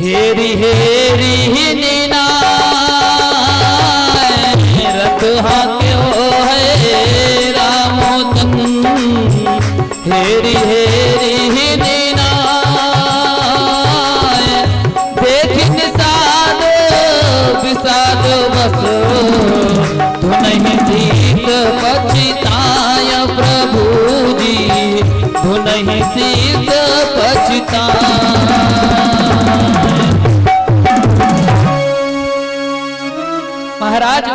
हेरी हेरी नीना रथ हाक्यो है रामो तन हेरी हेरी नीना देख निषाद विषाद बस तू नहीं सीत पछताय प्रभु जी तू नहीं सीत पछताय। महाराज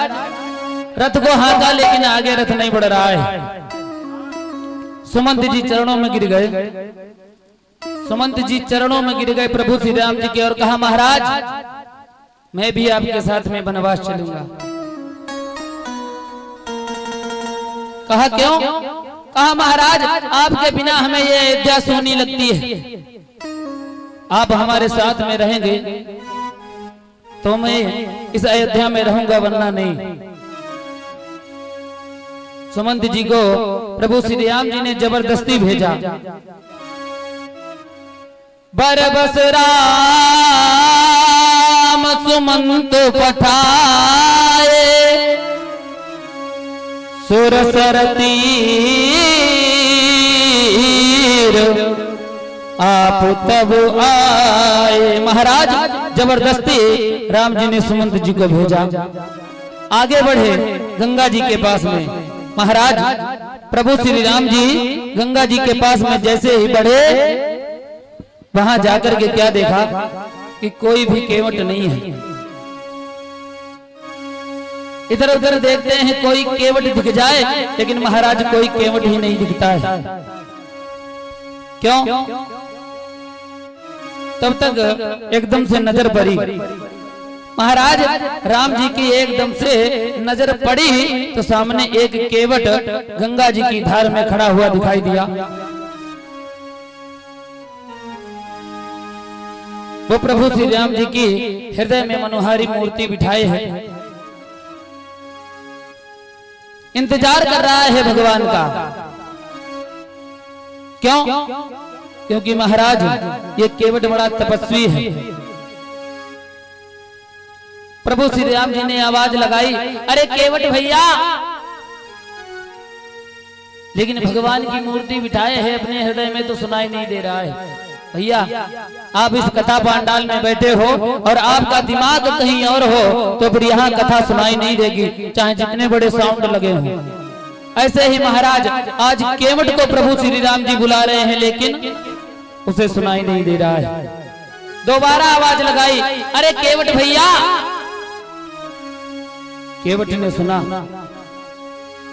रथ को हाथा लेकिन आगे रथ नहीं बढ़ रहा है। सुमंत जी चरणों में गिर गए। सुमंत जी चरणों में गिर गए प्रभु श्री राम जी के और कहा महाराज मैं भी आपके साथ में वनवास चलूंगा। कहा क्यों? कहा महाराज आपके बिना हमें ये अयोध्या सोनी लगती है। आप हमारे साथ में रहेंगे तो मैं इस अयोध्या में रहूंगा वरना नहीं। सुमंत जी को प्रभु श्री राम जी ने जबरदस्ती भेजा। बरबस राम सुमंत पठाए सुरसर तीर आप तब आए। महाराज जबरदस्ती राम जी ने सुमंत जी को भेजा। आगे बढ़े गंगा जी के पास में। महाराज प्रभु श्री राम जी गंगा जी के पास में जैसे ही बढ़े वहां जाकर के क्या देखा कि कोई भी केवट नहीं है। इधर उधर देखते हैं कोई केवट दिख जाए लेकिन महाराज कोई केवट ही नहीं दिखता है। क्यों? तब तक एकदम से नजर पड़ी। महाराज राम जी की एकदम से नजर पड़ी तो सामने एक केवट गंगा जी की धार में खड़ा हुआ दिखाई दिया। वो प्रभु श्री राम जी की हृदय में मनोहारी मूर्ति बिठाए है। इंतजार कर रहा है भगवान का। क्यों? क्योंकि महाराज ये केवट बड़ा तपस्वी है। प्रभु श्री राम जी ने आवाज लगाई अरे केवट भैया, लेकिन भगवान की मूर्ति बिठाए है अपने हृदय में तो सुनाई नहीं दे रहा है। भैया आप इस कथा पांडाल में बैठे हो और आपका दिमाग कहीं और हो तो फिर यहाँ कथा सुनाई नहीं देगी चाहे जितने बड़े साउंड लगे हों। ऐसे ही महाराज आज केवट को प्रभु श्री राम जी बुला रहे हैं लेकिन उसे सुनाई नहीं दे रहा है। दोबारा आवाज लगाई अरे केवट भैया। केवट ने सुना,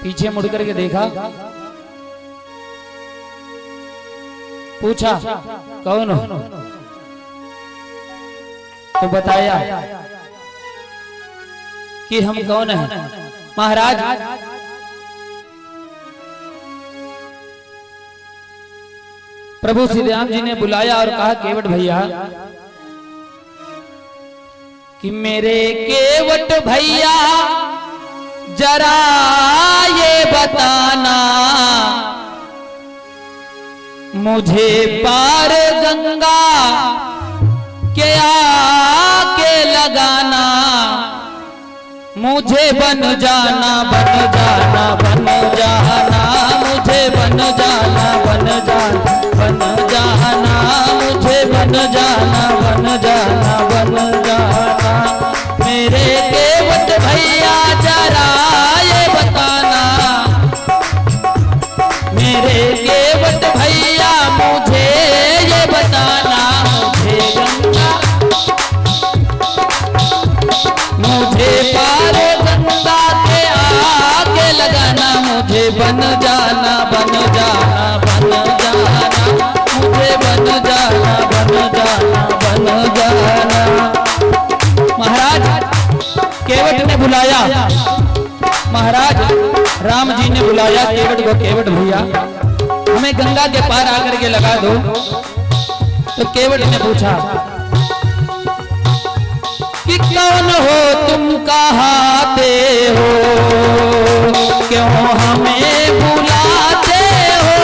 पीछे मुड़ करके देखा, पूछा कौन हो? तो बताया कि हम कौन हैं। महाराज प्रभु श्री राम जी ने बुलाया और कहा केवट भैया कि मेरे केवट भैया जरा ये बताना मुझे पार गंगा के आके लगाना, मुझे बन जाना बन जाना बन जाना, मुझे बन जाना बन जाना बन जाना, मुझे बन जाना बन जाना बन जाना। मेरे केवट भैया जरा ये बताना, मेरे केवट भैया मुझे ये बताना, मुझे गंगा मुझे पार गंगा के आगे लगाना, मुझे बन जाना बन जाना बन जाना, मुझे बन जाना बन जाना बन जाना। महाराज केवट ने बुलाया, महाराज राम जी ने बुलाया केवट को, केवट भैया हमें गंगा के पार आकर के लगा दो। तो केवट ने पूछा कि कौन हो तुम, कहाँ पे हो, क्यों हमें बुलाते हो,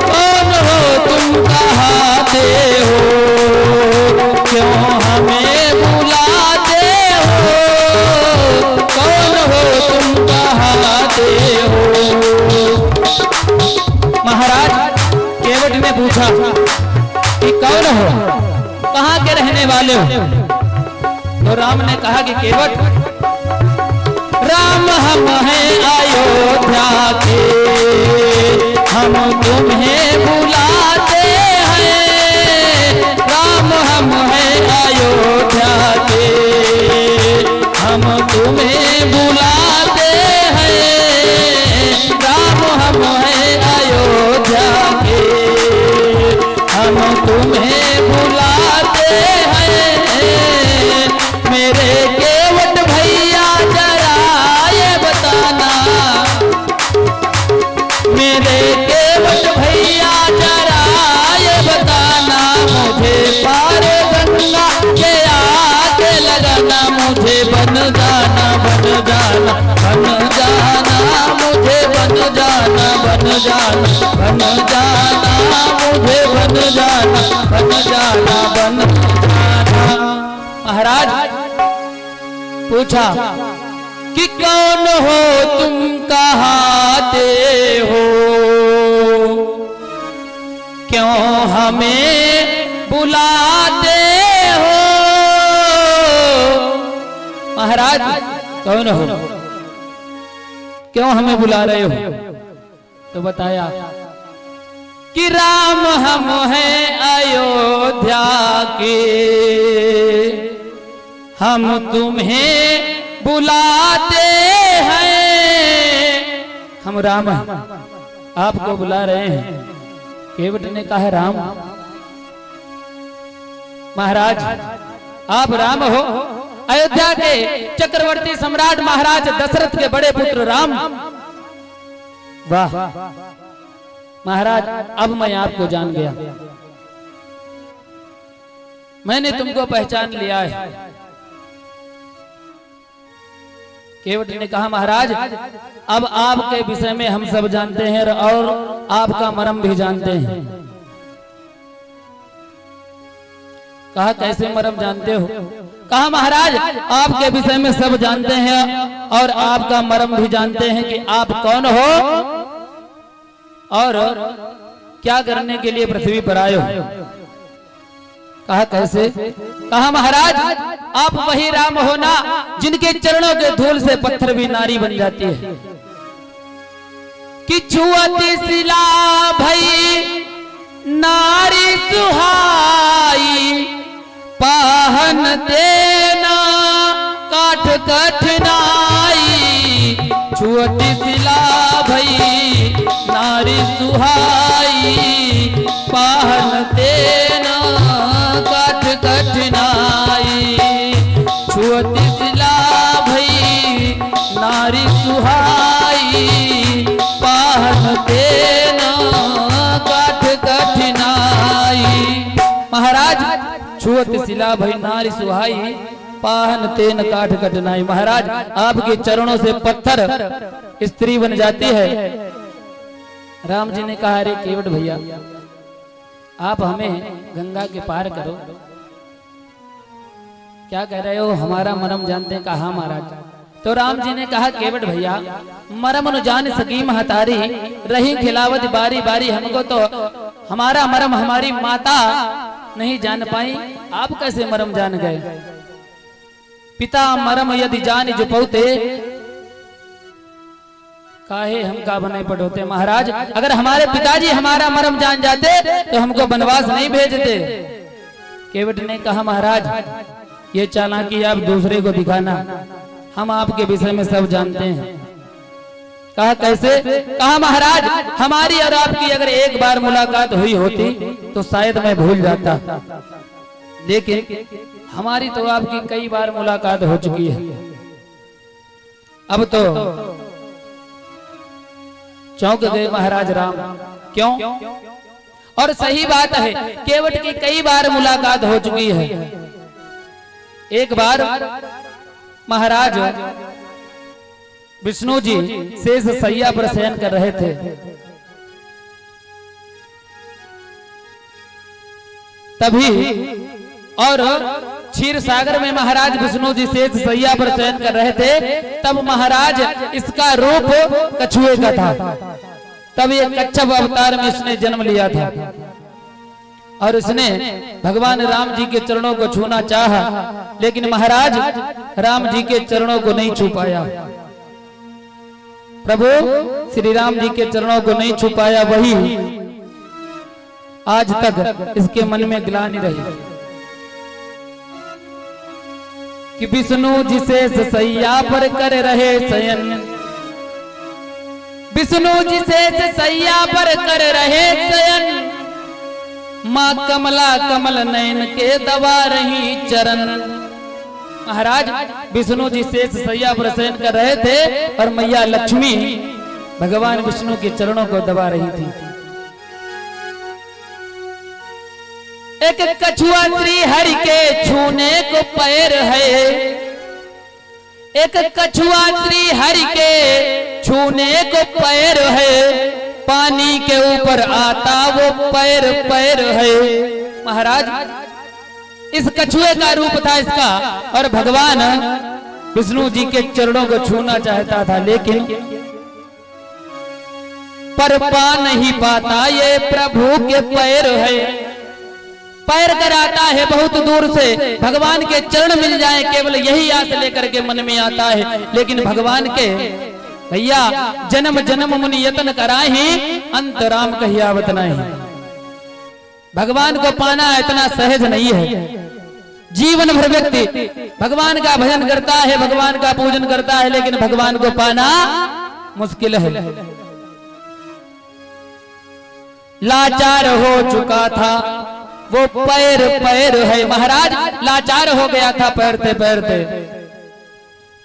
कौन हो तुम, कहाँ पे हो, कि कौन हो, कहाँ के रहने वाले हो? तो राम ने कहा कि केवट, राम हम हैं अयोध्या के, हम तुम्हें बुलाते हैं। राम हम हैं अयोध्या के, हम तुम्हें बुलाते हैं। राम हम हैं अयोध्या के, हम तुम्हें बुलाते हैं। मेरे केवट भैया जरा ये बताना, मेरे केवट भैया जरा ये बताना, मुझे पार गंगा के आगे लगाना, मुझे बन जाना बन जाना बन जाना, मुझे बन जाना बन जाना बन जाना, मुझे बन जाना बन जाना बन जाना। महाराज पूछा कि कौन हो तुम, कहाते हो, क्यों हमें बुलाते हो? महाराज कौन हो, क्यों हमें बुला रहे हो? तो बताया कि राम हम हैं अयोध्या के, हम तुम्हें बुलाते हैं। हम राम हैं, आपको बुला रहे हैं। केवट ने कहा राम, महाराज आप राम हो, अयोध्या के चक्रवर्ती सम्राट महाराज दशरथ के बड़े पुत्र राम। वाह महाराज, अब मैं आपको जान गया, मैंने तुमको पहचान लिया है। केवट ने कहा महाराज, अब आपके विषय में हम सब जानते हैं और आपका मर्म भी जानते हैं। कहा कैसे मर्म जानते हो? कहा महाराज आपके विषय में सब जानते हैं और आपका मर्म भी जानते हैं कि आप कौन हो और क्या करने के लिए पृथ्वी पर आए हो। कहा कैसे? कहा महाराज आप वही राम हो ना जिनके चरणों के धूल से पत्थर भी नारी बन जाती है। कि छुअती सिला भई नारी सुहाई, पाहन देना काठ कठिनाई। छुअती सिला भई नारी सुहाई, पाहन देना काठ कठिनाई। छुअती सिला भई नारी सुहाई, पाहन देना काठ कठिनाई। महाराज छुअत सिला भई नारी सुहाई, पाहन तेन काठ कठिनाई। महाराज आपके चरणों से पत्थर स्त्री बन जाती है। राम जी ने कहा अरे केवट भैया आप हमें गंगा के पार करो। क्या कह रहे हो? हमारा मरम जानते हैं? कहा महाराज। तो राम जी ने कहा केवट भैया मरम न जान सकी महतारी, रही खिलावत बारी बारी। हमको तो हमारा मरम हमारी माता नहीं जान पाई, आप कैसे मरम जान गए? पिता मरम यदि जान जुपौते, काहे हम का बने पड़ोते। महाराज अगर हमारे पिताजी हमारा मरम जान जाते तो हमको वनवास नहीं भेजते। केवट ने कहा महाराज ये चालाकी आप दूसरे को दिखाना, हम आपके विषय में सब जानते हैं। कहा कैसे? कहा महाराज हमारी और आपकी अगर एक बार मुलाकात हुई होती तो शायद मैं भूल जाता, लेकिन हमारी तो आपकी कई बार मुलाकात हो चुकी है। अब तो चौंक गए महाराज राम। क्यों? और सही बात है, केवट की कई बार मुलाकात हो चुकी है। एक बार महाराज विष्णु जी शेष सैया पर शयन कर रहे थे, तभी और क्षीर सागर में महाराज विष्णु जी शेष सैया पर शयन कर रहे थे। तब महाराज इसका रूप कछुए का था, तब ये कच्छप अवतार में इसने जन्म लिया था। और उसने भगवान राम जी के चरणों को छूना चाहा, लेकिन महाराज राम जी के चरणों को नहीं छू पाया। प्रभु श्री राम जी के चरणों को नहीं छू पाया। वही आज तक इसके मन में ग्लानि रही कि विष्णु जिसे सैया पर कर रहे शयन, विष्णु जिसे सैया पर कर रहे शयन, माँ कमला कमल नयन के दबा रही चरण। महाराज विष्णु जी शेष सैया पर शयन कर रहे थे और मैया लक्ष्मी भगवान विष्णु के चरणों को दबा रही थी। एक कछुआ श्री हरि के छूने को पैर है, एक कछुआ श्री हरि के छूने को पैर है, पानी के ऊपर आता वो पैर पैर है। महाराज इस कछुए का रूप था इसका, और भगवान विष्णु जी के चरणों को छूना चाहता था, लेकिन पर पा नहीं पाता, ये प्रभु के पैर है। पैर कराता है बहुत दूर से, भगवान के चरण मिल जाए केवल यही आस लेकर के मन में आता है। लेकिन भगवान के भैया जन्म जन्म मुनि यतन कराही, अंत राम कहियावत नहीं। भगवान को पाना इतना सहज नहीं है। जीवन भर व्यक्ति भगवान का भजन करता है, भगवान का पूजन करता है, लेकिन भगवान को पाना मुश्किल है। लाचार हो चुका था वो पैर पैर है। महाराज लाचार हो गया था पैरते पैरते।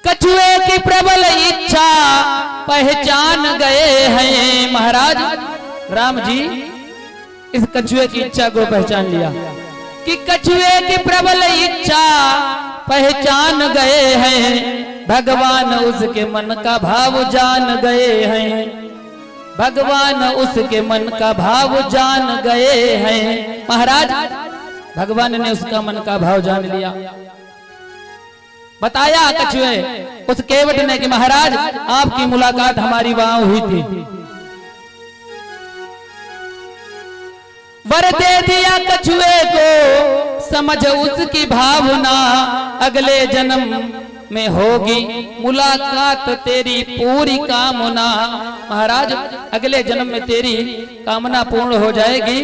कछुए की प्रबल इच्छा पहचान गए हैं। महाराज राम जी इस कछुए की इच्छा को पहचान लिया कि कछुए की प्रबल इच्छा पहचान गए हैं, भगवान उसके मन का भाव जान गए हैं, भगवान उसके मन का भाव जान गए हैं। महाराज भगवान ने उसका मन का भाव जान लिया। बताया कछुए उस केवट ने कि महाराज आपकी मुलाकात हमारी वहां हुई थी, वर दे दिया कछुए को, समझ उसकी भावना, अगले जन्म में होगी मुलाकात तेरी पूरी कामना। महाराज अगले जन्म में तेरी कामना पूर्ण हो जाएगी।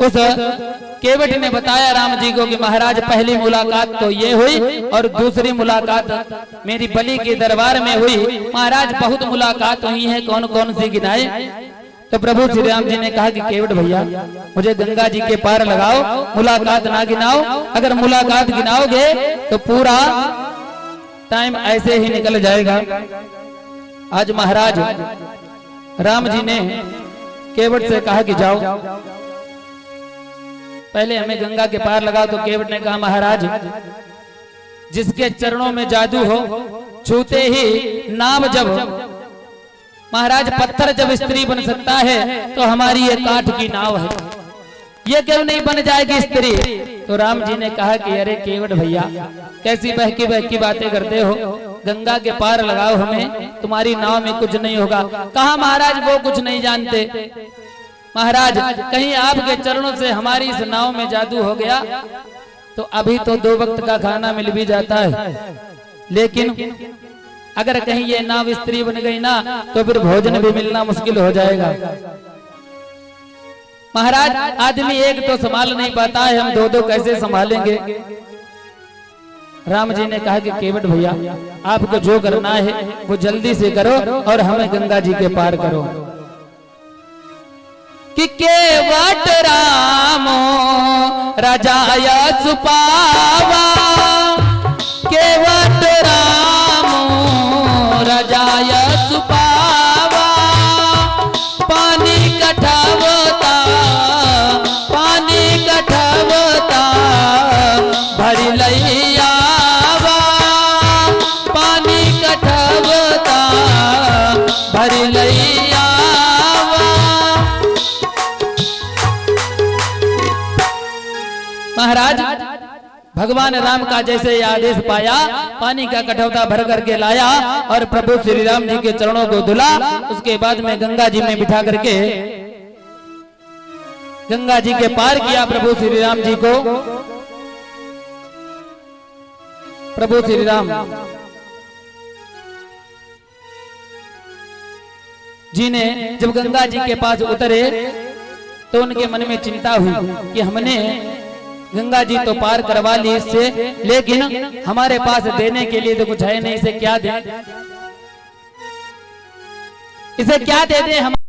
उस केवट ने बताया राम जी को कि महाराज पहली मुलाकात तो ये हुई और दूसरी मुलाकात मेरी बलि के दरबार में हुई। महाराज बहुत मुलाकात हुई है, कौन कौन सी गिनाए? तो प्रभु श्री राम जी ने कहा कि केवट भैया मुझे गंगा जी के पार लगाओ, मुलाकात ना गिनाओ। अगर मुलाकात गिनाओगे तो पूरा टाइम ऐसे ही निकल जाएगा। आज महाराज राम जी ने केवट से कहा कि जाओ पहले हमें गंगा के पार लगाओ। तो केवट ने कहा महाराज जिसके चरणों में जादू हो, छूते ही नाम जब, महाराज पत्थर जब स्त्री बन सकता है तो हमारी ये काठ की नाव है, ये क्यों नहीं बन जाएगी स्त्री? तो राम जी ने कहा कि अरे केवट भैया कैसी बहकी बहकी बातें करते हो, गंगा के पार लगाओ हमें, तुम्हारी नाव में कुछ नहीं होगा। कहा महाराज वो कुछ नहीं जानते, महाराज कहीं आपके चरणों से हमारी इस नाव में जादू हो गया तो अभी तो 2 वक्त का खाना मिल भी जाता है, लेकिन अगर कहीं ये नाव स्त्री बन गई ना तो फिर भोजन भी मिलना मुश्किल हो जाएगा। महाराज आदमी एक तो संभाल नहीं पाता है, हम 2-2 कैसे संभालेंगे? राम जी ने कहा कि केवट भैया आपको जो करना है वो जल्दी से करो और हमें गंगा जी के पार करो। कि केवट रामो राजाया सुपावा, केवट रामो राजाया सुपावा, पानी कठवता पानी कठवता भरी लैयावा, पानी कठवता भरी लैयावा। महाराज भगवान राम का जैसे आदेश पाया, पानी का कटौता भर करके लाया और प्रभु श्री राम जी के चरणों को धुला। उसके बाद में गंगा जी में बिठा करके गंगा जी के पार किया प्रभु श्री राम जी को। प्रभु श्री राम जी ने जब गंगा जी के पास उतरे तो उनके मन में चिंता हुई कि हमने गंगा जी तो पार करवा ली इससे, लेकिन हमारे पास देने के लिए तो कुछ है नहीं, इसे क्या दें, इसे क्या दे दें हम।